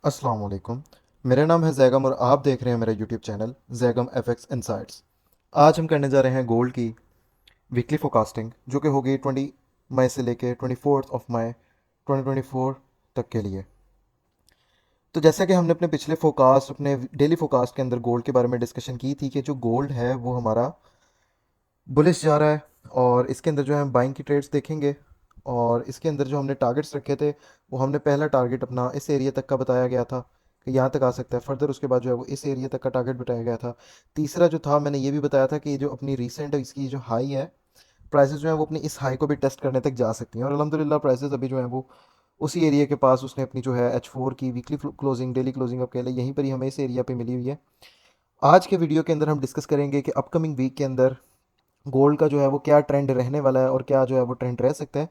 अस्सलाम वालेकुम। मेरा नाम है जैगम और आप देख रहे हैं मेरा YouTube channel Zaigham FX insights. आज हम करने जा रहे हैं गोल्ड की वीकली फोरकास्टिंग जो कि होगी 20 मई से लेके 24 मई 2024 तक के लिए। तो जैसा कि हमने अपने पिछले फोकास्ट अपने डेली फोकास्ट के अंदर गोल्ड के बारे में डिस्कशन की थी कि जो गोल्ड है वो हमारा बुलिश जा रहा है और इसके अंदर जो है हम बाइंग की ट्रेड्स देखेंगे। और इसके अंदर जो हमने टारगेट्स रखे थे वो हमने पहला टारगेट अपना इस एरिया तक का बताया गया था कि यहाँ तक आ सकता है। फर्दर उसके बाद जो है वो इस एरिया तक का टारगेट बताया गया था। तीसरा जो था मैंने ये भी बताया था कि ये जो अपनी रीसेंट इसकी जो हाई है, प्राइसेस जो है वो अपनी इस हाई को भी टेस्ट करने तक जा सकती हैं। और अल्हम्दुलिल्लाह प्राइसेस अभी जो है वो उसी एरिया के पास उसने अपनी जो है H4 की वीकली क्लोजिंग डेली क्लोजिंग अब कह लें यहीं पर ही हमें इस एरिया पे मिली हुई है। आज के वीडियो के अंदर हम डिस्कस करेंगे कि अपकमिंग वीक के अंदर गोल्ड का जो है वो क्या ट्रेंड रहने वाला है और क्या जो है वो ट्रेंड रह सकता है।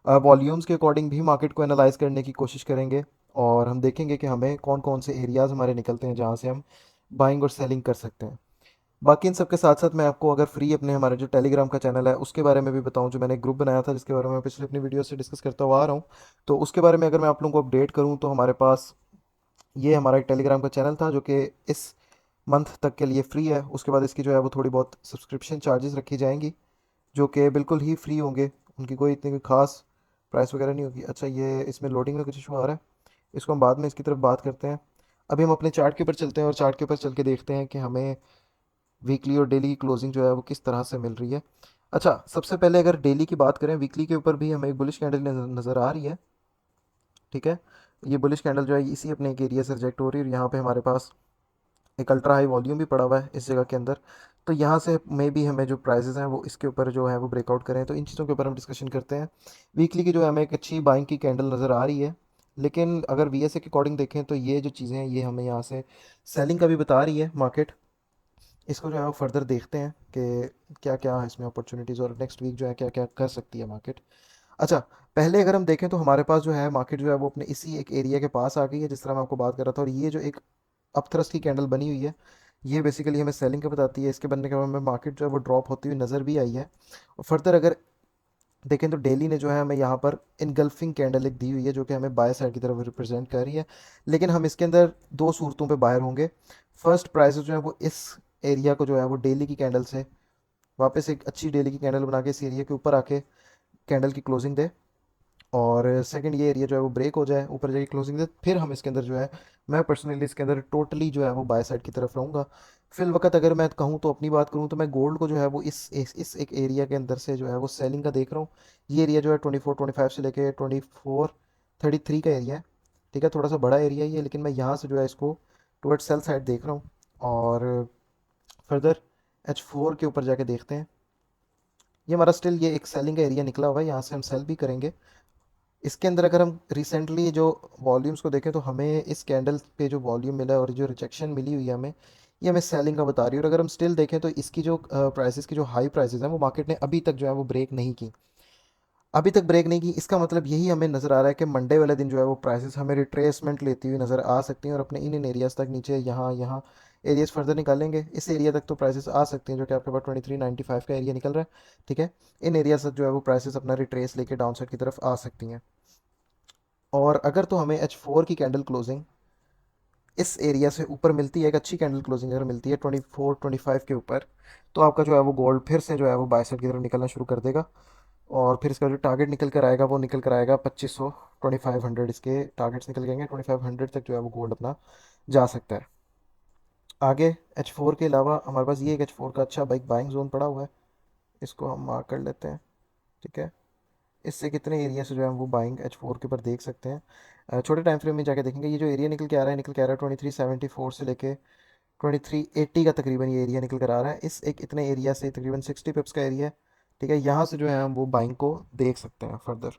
वॉल्यूम्स के अकॉर्डिंग भी मार्केट को एनालाइज करने की कोशिश करेंगे और हम देखेंगे कि हमें कौन कौन से एरियाज़ हमारे निकलते हैं जहाँ से हम बाइंग और सेलिंग कर सकते हैं। बाकी इन सब के साथ साथ मैं आपको अगर फ्री अपने हमारे जो टेलीग्राम का चैनल है उसके बारे में भी बताऊं, जो मैंने एक ग्रुप बनाया था जिसके बारे में मैं पिछले अपनी वीडियो से डिस्कस करता हुआ आ रहा हूँ। तो उसके बारे में अगर मैं आप लोगों को अपडेट करूँ तो हमारे पास ये हमारा एक टेलीग्राम का चैनल था जो कि इस मंथ तक के लिए फ्री है। उसके बाद इसकी जो है वो थोड़ी बहुत सब्सक्रिप्शन चार्जेस रखी जाएंगी जो कि बिल्कुल ही फ्री होंगे। उनकी कोई इतनी कोई खास प्राइस वगैरह नहीं होगी। अच्छा, ये इसमें लोडिंग में कुछ इशू आ रहा है, इसको हम बाद में इसकी तरफ बात करते हैं। अभी हम अपने चार्ट के ऊपर चलते हैं और चार्ट के ऊपर चल के देखते हैं कि हमें वीकली और डेली की क्लोजिंग जो है वो किस तरह से मिल रही है। अच्छा, सबसे पहले अगर डेली की बात करें, वीकली के ऊपर भी हमें एक बुलिश कैंडल नज़र आ रही है। ठीक है, ये बुलिश कैंडल जो है इसी अपने एक एरिया से रिजेक्ट हो रही है और यहाँ पे हमारे पास एक अल्ट्रा हाई वॉल्यूम भी पड़ा हुआ है इस जगह के अंदर। तो यहाँ से मे भी हमें जो प्राइसेस हैं वो इसके ऊपर जो है वो ब्रेकआउट करें, तो इन चीज़ों के ऊपर हम डिस्कशन करते हैं। वीकली की जो है हमें एक अच्छी बाइंग की कैंडल नज़र आ रही है, लेकिन अगर वीएसए के अकॉर्डिंग देखें तो ये जो चीज़ें हैं ये हमें यहाँ से सेलिंग का भी बता रही है मार्केट। इसको जो है वो फर्दर देखते हैं कि क्या क्या है इसमें अपॉर्चुनिटीज़ और नेक्स्ट वीक जो है क्या क्या कर सकती है मार्केट। अच्छा, पहले अगर हम देखें तो हमारे पास जो है मार्केट जो है वो अपने इसी एक एरिया के पास आ गई है जिस तरह मैं आपको बात कर रहा था। और ये जो एक अपथ्रस्ट की कैंडल बनी हुई है ये बेसिकली हमें सेलिंग का बताती है। इसके बनने के बाद हमें मार्केट जो है वो ड्रॉप होती हुई नज़र भी आई है। और फर्दर अगर देखें तो डेली ने जो है हमें यहाँ पर इनगल्फिंग कैंडल एक दी हुई है जो कि हमें बाय साइड की तरफ रिप्रेजेंट कर रही है। लेकिन हम इसके अंदर दो सूरतों पे बायर होंगे। फर्स्ट, प्राइस जो है वो इस एरिया को जो है वो डेली की कैंडल से वापस एक अच्छी डेली की कैंडल बना के इस एरिया के ऊपर आके कैंडल की क्लोजिंग दे। और सेकंड, ये एरिया जो है वो ब्रेक हो जाए ऊपर जाके क्लोजिंग दे, फिर हम इसके अंदर जो है मैं पर्सनली इसके अंदर टोटली जो है वो बाय साइड की तरफ रहूँगा। फिल वक्त अगर मैं कहूँ तो अपनी बात करूँ तो मैं गोल्ड को जो है वो इस एक एरिया के अंदर से जो है वो सेलिंग का देख रहा हूँ। ये एरिया जो है 24-25 से लेके 24-33 का एरिया है। ठीक है, थोड़ा सा बड़ा एरिया ही है लेकिन मैं यहाँ से जो है इसको टुवर्ड सेल साइड देख रहा हूँ। और फर्दर H4 के ऊपर जाके देखते हैं। ये हमारा स्टिल ये एक सेलिंग का एरिया निकला हुआ है, यहाँ से हम सेल भी करेंगे। इसके अंदर अगर हम रिसेंटली जो वॉल्यूम्स को देखें तो हमें इस कैंडल पे जो वॉल्यूम मिला है और जो रिजेक्शन मिली हुई है हमें, ये हमें सेलिंग का बता रही है। और अगर हम स्टिल देखें तो इसकी जो प्राइसेस की जो हाई प्राइसेस हैं वो मार्केट ने अभी तक जो है वो ब्रेक नहीं की। अभी तक ब्रेक नहीं की, इसका मतलब यही हमें नज़र आ रहा है कि मंडे वाले दिन जो है वो प्राइसेस हमें रिट्रेसमेंट लेती हुई नज़र आ सकती हैं और अपने इन इन एरियाज़ तक नीचे यहाँ यहाँ एरियाज फर्दर निकालेंगे। इस एरिया तक तो प्राइसेस आ सकती हैं जो कि आपके पास 2395 का एरिया निकल रहा है। ठीक है, इन एरियाज तक जो है वो प्राइसेस अपना रिट्रेस लेके डाउन साइड की तरफ आ सकती हैं। और अगर तो हमें H4 की कैंडल क्लोजिंग इस एरिया से ऊपर मिलती है, एक अच्छी कैंडल क्लोजिंग अगर मिलती है 24-25 के ऊपर, तो आपका जो है वो गोल्ड फिर से जो है वो बाय साइड की तरफ निकलना शुरू कर देगा। और फिर इसका जो टारगेट निकल कर आएगा वो निकल कर आएगा 2500, 2500 इसके टारगेट्स निकल जाएंगे। 2500 तक जो है वो गोल्ड अपना जा सकता है। आगे H4 के अलावा हमारे पास ये एक H4 का अच्छा बाइक बाइंग जोन पड़ा हुआ है, इसको हम मार्क कर लेते हैं। ठीक है, इससे कितने एरिया से जो है हम वो बाइंग H4 के ऊपर देख सकते हैं। छोटे टाइम फ्रेम में जाके देखेंगे ये जो एरिया निकल के आ रहा है, निकल के आ रहा है 2374 से लेके 2380 का तकरीबन ये एरिया निकल कर आ रहा है। इस एक इतने एरिया से तकरीबन 60 पिप्स का एरिया है। ठीक है, यहाँ से जो है हम वो बाइंग को देख सकते हैं। फर्दर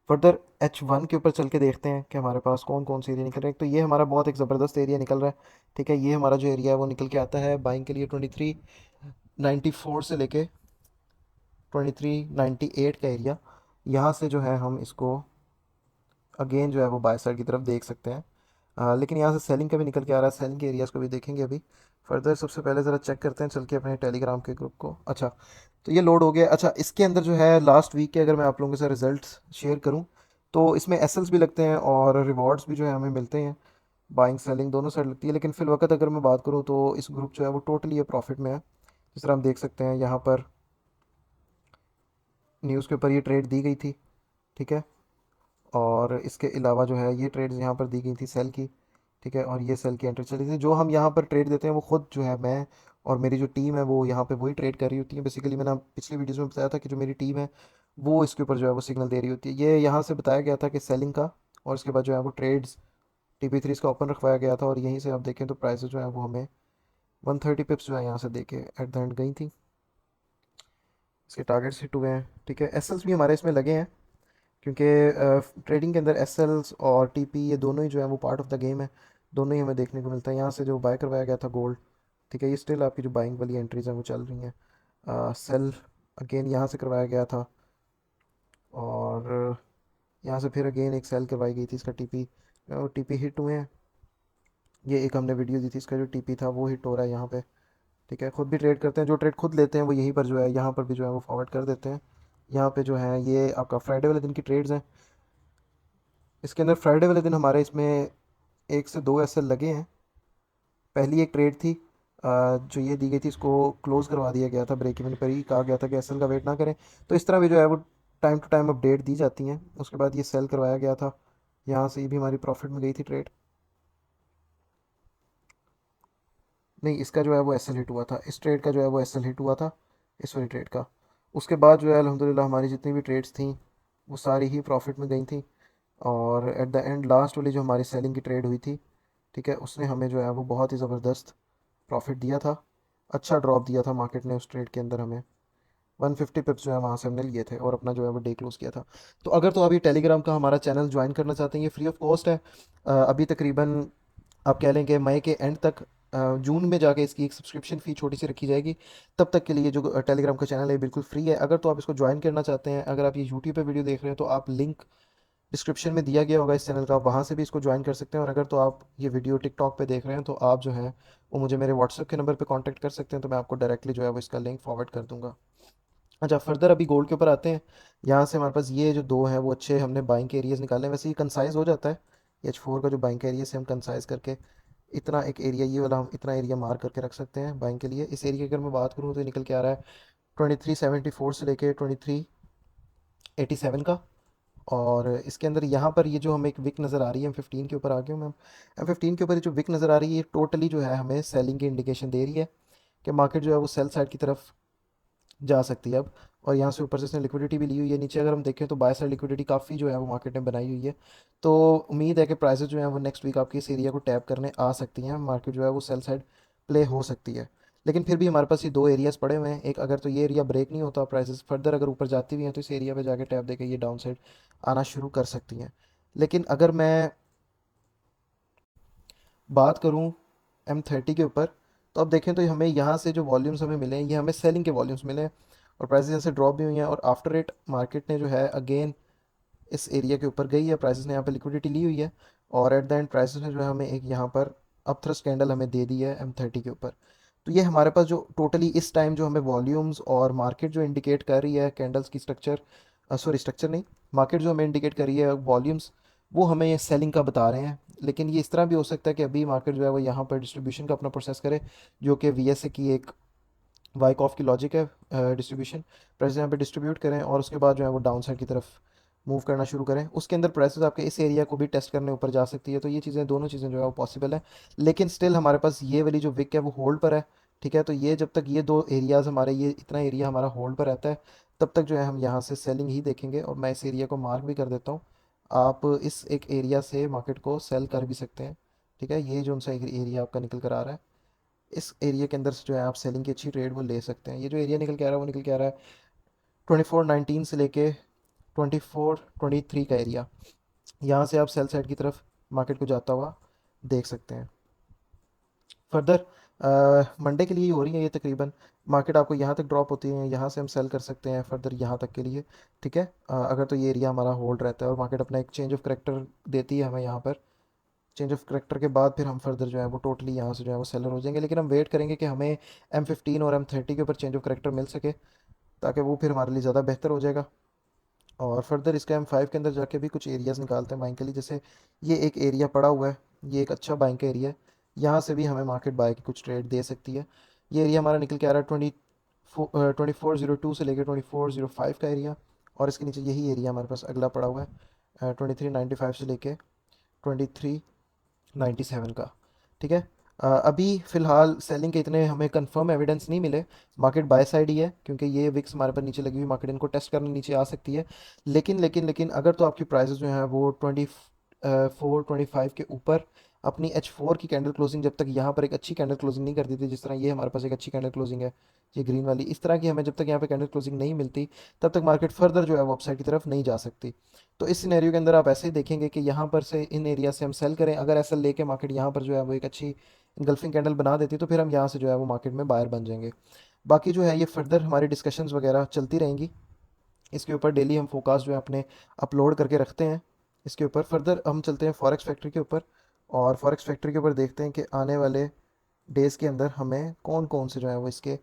फर्दर H1 के ऊपर चल के देखते हैं कि हमारे पास कौन कौन से एरिया निकल रहे हैं। तो ये हमारा बहुत एक ज़बरदस्त एरिया निकल रहा है। ठीक है, ये हमारा जो एरिया है वो निकल के आता है बाइंग के लिए 2394 से लेके 2398 का एरिया। यहाँ से जो है हम इसको अगेन जो है वो बाय साइड की तरफ देख सकते हैं। लेकिन यहाँ से सेलिंग का भी निकल के आ रहा है, सेलिंग के एरियाज़ को भी देखेंगे अभी। फर्दर सबसे पहले ज़रा चेक करते हैं चल के अपने टेलीग्राम के ग्रुप को। अच्छा, तो ये लोड हो गया। अच्छा, इसके अंदर जो है लास्ट वीक के अगर मैं आप लोगों के साथ रिजल्ट्स शेयर करूँ तो इसमें एसएल्स भी लगते हैं और रिवॉर्ड्स भी जो है हमें मिलते हैं, बाइंग सेलिंग दोनों साइड लगती है। लेकिन फिल वक्त अगर मैं बात करूँ तो इस ग्रुप जो है वो टोटली ये प्रॉफिट में है। जिस तरह हम देख सकते हैं यहाँ पर न्यूज़ के ऊपर ये ट्रेड दी गई थी, ठीक है। और इसके अलावा जो है ये ट्रेड्स यहाँ पर दी गई थी सेल की, ठीक है। और ये सेल की एंट्री चली थी। जो हम यहाँ पर ट्रेड देते हैं वो खुद जो है मैं और मेरी जो टीम है वो यहाँ पे वही ट्रेड कर रही होती है। बेसिकली मैंने पिछली वीडियोस में बताया था कि जो मेरी टीम है वो इसके ऊपर जो है वो सिग्नल दे रही होती है। ये यहाँ से बताया गया था कि सेलिंग का, और इसके बाद जो है वो ट्रेड्स TP3 का ओपन रखवाया गया था। और यहीं से आप देखें तो प्राइसेस जो है वो हमें 130 पिप्स जो है यहाँ से देके एट द एंड गई थी। इसके टारगेट्स हिट हुए हैं, ठीक है। एसएल्स भी हमारे इसमें लगे हैं, क्योंकि ट्रेडिंग के अंदर एसएल्स और टीपी ये दोनों ही जो है वो पार्ट ऑफ द गेम है। दोनों ही हमें देखने को मिलता है। यहाँ से जो बाय करवाया गया था गोल्ड, ठीक है, ये स्टिल आपकी जो बाइंग वाली एंट्रीज हैं वो चल रही हैं। सेल अगेन यहाँ से करवाया गया था, और यहाँ से फिर अगेन एक सेल करवाई गई थी। इसका टीपी हिट हुए हैं। ये एक हमने वीडियो दी थी, इसका जो टीपी था वो हिट हो रहा है यहाँ पे, ठीक है। खुद भी ट्रेड करते हैं, जो ट्रेड खुद लेते हैं वो यहीं पर जो है यहाँ पर भी जो है वो फॉरवर्ड कर देते हैं। यहाँ पे जो है ये आपका फ्राइडे वाले दिन की ट्रेड्स हैं। इसके अंदर फ्राइडे वाले दिन हमारे इसमें 1 से 2 एसएल लगे हैं। पहली एक ट्रेड थी जो ये दी गई थी, इसको क्लोज करवा दिया गया था। ब्रेक इवन पर ही कहा गया था कि एसएल का वेट ना करें। तो इस तरह भी जो है वो टाइम टू टाइम अपडेट दी जाती हैं। उसके बाद ये सेल करवाया गया था, यहाँ से ये भी हमारी प्रॉफिट में गई थी ट्रेड। नहीं, इसका जो है वो एसएल हिट हुआ था। इस ट्रेड का जो है वो एसएल हिट हुआ था, इस वाली ट्रेड का। उसके बाद जो है अल्हम्दुलिल्लाह हमारी जितनी भी ट्रेड्स थी वो सारी ही प्रॉफिट में गई थी। और एट द एंड लास्ट वाली जो हमारी सेलिंग की ट्रेड हुई थी, ठीक है, उसने हमें जो है वो बहुत ही ज़बरदस्त प्रॉफिट दिया था। अच्छा ड्रॉप दिया था मार्केट ने उस ट्रेड के अंदर हमें। 150 पिप्स जो है वहाँ से हमने लिए थे और अपना जो है वो डे क्लोज किया था। तो अगर तो अभी टेलीग्राम का हमारा चैनल ज्वाइन करना चाहते हैं, ये फ्री ऑफ कॉस्ट है। अभी तकरीबन आप कह लें कि मई के एंड तक, जून में जाके इसकी एक सब्सक्रिप्शन फ़ी छोटी सी रखी जाएगी। तब तक के लिए जो टेलीग्राम का चैनल है बिल्कुल फ्री है। अगर तो आप इसको ज्वाइन करना चाहते हैं, अगर आप ये यूट्यूब पे वीडियो देख रहे हैं तो आप लिंक डिस्क्रिप्शन में दिया गया होगा इस चैनल का, आप वहाँ से भी इसको ज्वाइन कर सकते हैं। और अगर तो आप ये वीडियो टिकटॉक पे देख रहे हैं तो आप जो है वो मुझे मेरे व्हाट्सएप के नंबर पे कांटेक्ट कर सकते हैं, तो मैं आपको डायरेक्टली जो है वो इसका लिंक फॉरवर्ड कर दूंगा। अच्छा, फर्दर अभी गोल्ड के ऊपर आते हैं। यहाँ से हमारे पास ये जो दो हैं वो अच्छे हमने बाइंग के एरियाज़ निकाले हैं। वैसे ये कंसाइज हो जाता है, H4 का जो बाइंग का एरिया से हम कंसाइज करके इतना एक एरिया, ये वाला हम इतना एरिया मार्क करके रख सकते हैं बाइंग के लिए। इस एरिया की अगर मैं बात करूँ तो ये निकल के आ रहा है 2374 से लेके 2387 का। और इसके अंदर यहाँ पर ये जो हमें एक विक नज़र आ रही है, M15 के ऊपर आ गया हूँ मैं। M15 के ऊपर ये जो विक नज़र आ रही है ये टोटली जो है हमें सेलिंग की इंडिकेशन दे रही है कि मार्केट जो है वो सेल साइड की तरफ जा सकती है अब। और यहाँ से ऊपर से इसने लिक्विडिटी भी ली हुई है। नीचे अगर हम देखें तो बाय साइड लिक्विडिटी काफ़ी जो है वो मार्केट ने बनाई हुई है। तो उम्मीद है कि प्राइसेस जो है वो नेक्स्ट वीक आपकी इस एरिया को टैप करने आ सकती हैं। मार्केट जो है वो सेल साइड प्ले हो सकती है। लेकिन फिर भी हमारे पास ये दो एरियाज़ पड़े हुए हैं। एक, अगर तो ये एरिया ब्रेक नहीं होता, प्राइसेस फर्दर अगर ऊपर जाती भी हैं तो इस एरिया पे जाके टैप देके ये डाउन साइड आना शुरू कर सकती हैं। लेकिन अगर मैं बात करूं M30 के ऊपर, तो अब देखें तो हमें यहाँ से जो वॉल्यूम्स हमें मिले हैं ये हमें सेलिंग के वॉल्यूम्स मिले हैं। और प्राइसेस यहाँ से ड्रॉप भी हुई हैं, और आफ्टर इट मार्केट ने जो है अगेन इस एरिया के ऊपर गई है। प्राइसेस ने यहाँ पे लिक्विडिटी ली हुई है, और एट द एंड प्राइसेस ने जो है हमें एक यहाँ पर अप थ्रस्ट कैंडल हमें दे दी है M30 के ऊपर। तो ये हमारे पास जो टोटली इस टाइम जो हमें वॉल्यूम्स और मार्केट जो इंडिकेट कर रही है कैंडल्स की स्ट्रक्चर, सॉरी स्ट्रक्चर नहीं, मार्केट जो हमें इंडिकेट कर रही है वॉल्यूम्स, वो हमें ये सेलिंग का बता रहे हैं। लेकिन ये इस तरह भी हो सकता है कि अभी मार्केट जो है वो यहाँ पर डिस्ट्रीब्यूशन का अपना प्रोसेस करे, जो कि VSA की एक वाइकॉफ की लॉजिक है। डिस्ट्रीब्यूशन प्राइस यहाँ पे डिस्ट्रीब्यूट करें और उसके बाद जो है वो डाउन साइड की तरफ मूव करना शुरू करें। उसके अंदर प्राइसेस आपके इस एरिया को भी टेस्ट करने ऊपर जा सकती है। तो ये चीज़ें, दोनों चीज़ें जो है वो पॉसिबल है। लेकिन स्टिल हमारे पास ये वाली जो विक है वो होल्ड पर है, ठीक है। तो ये जब तक ये दो एरियाज़ हमारे, ये इतना एरिया हमारा होल्ड पर रहता है, तब तक जो है हम यहाँ से सेलिंग ही देखेंगे। और मैं इस एरिया को मार्क भी कर देता हूँ। आप इस एक एरिया से मार्केट को सेल कर भी सकते हैं, ठीक है। ये जो उनसा एरिया आपका निकल कर आ रहा है, इस एरिया के अंदर से जो है आप सेलिंग की अच्छी ट्रेड वो ले सकते हैं। ये जो एरिया निकल के आ रहा है वो निकल के आ रहा है 2419 से लेके 2423 का एरिया। यहाँ से आप सेल साइड की तरफ मार्केट को जाता हुआ देख सकते हैं। फर्दर मंडे के लिए हो रही है ये तकरीबन। मार्केट आपको यहाँ तक ड्रॉप होती है, यहाँ से हम सेल कर सकते हैं फर्दर यहाँ तक के लिए, ठीक है। अगर तो ये एरिया हमारा होल्ड रहता है और मार्केट अपना एक चेंज ऑफ करेक्टर देती है हमें यहाँ पर, चेंज ऑफ करेक्टर के बाद फिर हम फर्दर जो है वो टोटली यहाँ से जो है वो सेलर हो जाएंगे। लेकिन हम वेट करेंगे कि हमें M15 और M30 के ऊपर चेंज ऑफ करेक्टर मिल सके, ताकि वो फिर हमारे लिए ज़्यादा बेहतर हो जाएगा। और फर्दर इसके M5 के अंदर जाके भी कुछ एरियाज़ निकालते हैं बाइंग के लिए। जैसे ये एक एरिया पड़ा हुआ है, ये एक अच्छा बाइंग का एरिया है, यहाँ से भी हमें मार्केट बाय की कुछ ट्रेड दे सकती है। ये एरिया हमारा निकल के आ रहा है 2402 से लेकर 2405 का एरिया। और इसके नीचे यही एरिया हमारे पास अगला पड़ा हुआ है 2395 से लेके 2397 का। ठीक है। अभी फ़िलहाल सेलिंग के इतने हमें कंफर्म एविडेंस नहीं मिले। मार्केट बाय साइड ही है क्योंकि ये विक्स हमारे पर नीचे लगी हुई मार्केट इनको टेस्ट करने नीचे आ सकती है। लेकिन अगर तो आपकी प्राइसेस जो हैं वो 2425 के ऊपर अपनी H4 की कैंडल क्लोजिंग जब तक यहाँ पर एक अच्छी कैंडल क्लोजिंग नहीं करती थी, जिस तरह ये हमारे पास एक अच्छी कैंडल क्लोजिंग है, ये ग्रीन वाली, इस तरह की हमें जब तक यहाँ पे कैंडल क्लोजिंग नहीं मिलती तब तक मार्केट फर्दर जो है वो अपसाइड की तरफ नहीं जा सकती। तो इस सिनेरियो के अंदर आप ऐसे ही देखेंगे कि यहाँ पर से इन एरिया से हम सेल करें। अगर ऐसा लेके मार्केट यहाँ पर जो है वो एक अच्छी इंगल्फिंग कैंडल बना देती है तो फिर हम यहाँ से जो है वो मार्केट में बायर बन जाएंगे। बाकी जो है ये फर्दर हमारी डिस्कशंस वगैरह चलती रहेंगी। इसके ऊपर डेली हम फोकास जो है अपने अपलोड करके रखते हैं। इसके ऊपर फर्दर हम चलते हैं फॉरेक्स फैक्ट्री के ऊपर। और फॉरेक्स फैक्ट्री के ऊपर देखते हैं कि आने वाले डेज़ के अंदर हमें कौन कौन से जो है वो इसके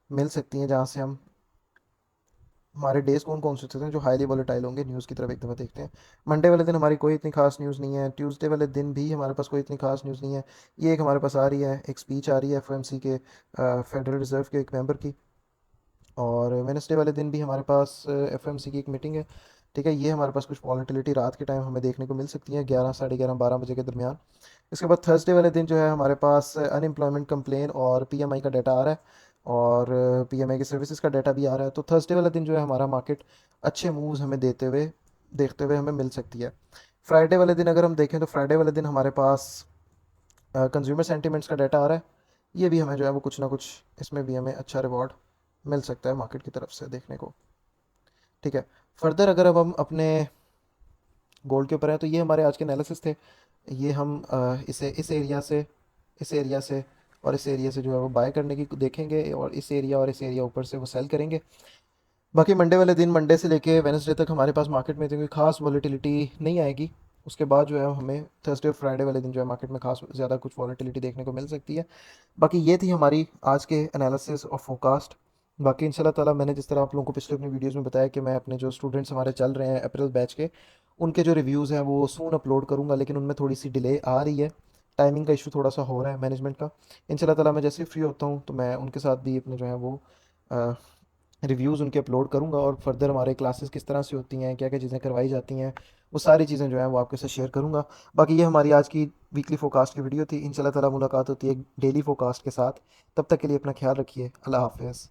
मिल सकती हैं, जहाँ से हम हमारे डेज कौन कौन से होते हैं जो हाईली वॉलेटाइल होंगे। न्यूज़ की तरफ एक दफ़ा देखते हैं। मंडे वाले दिन हमारी कोई इतनी खास न्यूज़ नहीं है, ट्यूसडे वाले दिन भी हमारे पास कोई इतनी खास न्यूज़ नहीं है। ये एक हमारे पास आ रही है, एक स्पीच आ रही है एफओएमसी के फेडरल रिजर्व के एक मेंबर की। और वेनसडे वाले दिन भी हमारे पास एफओएमसी की एक मीटिंग है। ठीक है, ये हमारे पास कुछ वॉलेटिलिटी रात के टाइम हमें देखने को मिल सकती है, 11 साढ़े 11 12 बजे के दरमियान। इसके बाद थर्सडे वाले दिन जो है हमारे पास अनएम्प्लॉयमेंट कंप्लेन और पीएमआई का डाटा आ रहा है। और पीएमआई के सर्विसेज का डाटा भी आ रहा है। तो थर्सडे वाला दिन जो है हमारा मार्केट अच्छे मूव्स हमें देखते हुए हमें मिल सकती है। फ्राइडे वाले दिन अगर हम देखें तो फ्राइडे वाले दिन हमारे पास कंज्यूमर सेंटिमेंट्स का डाटा आ रहा है। ये भी हमें जो है वो कुछ ना कुछ, इसमें भी हमें अच्छा रिवॉर्ड मिल सकता है मार्केट की तरफ से देखने को। ठीक है। फर्दर अगर अब हम अपने गोल्ड के ऊपर हैं तो ये हमारे आज के एनालिसिस थे। ये हम इसे इस एरिया से और इस एरिया से जो है वो बाय करने की देखेंगे, और इस एरिया और इस एरिया ऊपर से वो सेल करेंगे। बाकी मंडे वाले दिन, मंडे से लेके वेनसडे तक हमारे पास मार्केट में कोई खास वॉलेटिलिटी नहीं आएगी। उसके बाद जो है हमें थर्सडे और फ्राइडे वाले दिन जो है मार्केट में खास ज़्यादा कुछ वॉलेटिलिटी देखने को मिल सकती है। बाकी ये थी हमारी आज के एनालिसिस और फोरकास्ट। बाकी इंशाल्लाह ताला मैंने जिस तरह आप लोगों को पिछले अपनी वीडियोस में बताया कि मैं अपने जो स्टूडेंट्स हमारे चल रहे हैं अप्रैल बैच के, उनके जो रिव्यूज़ हैं वो सून अपलोड करूँगा, लेकिन उनमें थोड़ी सी डिले आ रही है। टाइमिंग का इशू थोड़ा सा हो रहा है मैनेजमेंट का। इंशाल्लाह ताला मैं जैसे ही फ्री होता हूँ तो मैं उनके साथ भी अपने जो है वो रिव्यूज़ उनके अपलोड करूँगा, और फर्दर हमारे क्लासेस किस तरह से होती हैं, क्या क्या चीज़ें करवाई जाती हैं, वो सारी चीज़ें जो हैं वो आपके साथ शेयर करूँगा। बाकी ये हमारी आज की वीकली फोरकास्ट की वीडियो थी। इंशाल्लाह ताला मुलाकात होती है डेली फोरकास्ट के साथ। तब तक के लिए अपना ख्याल रखिए। अल्लाह हाफ़िज़।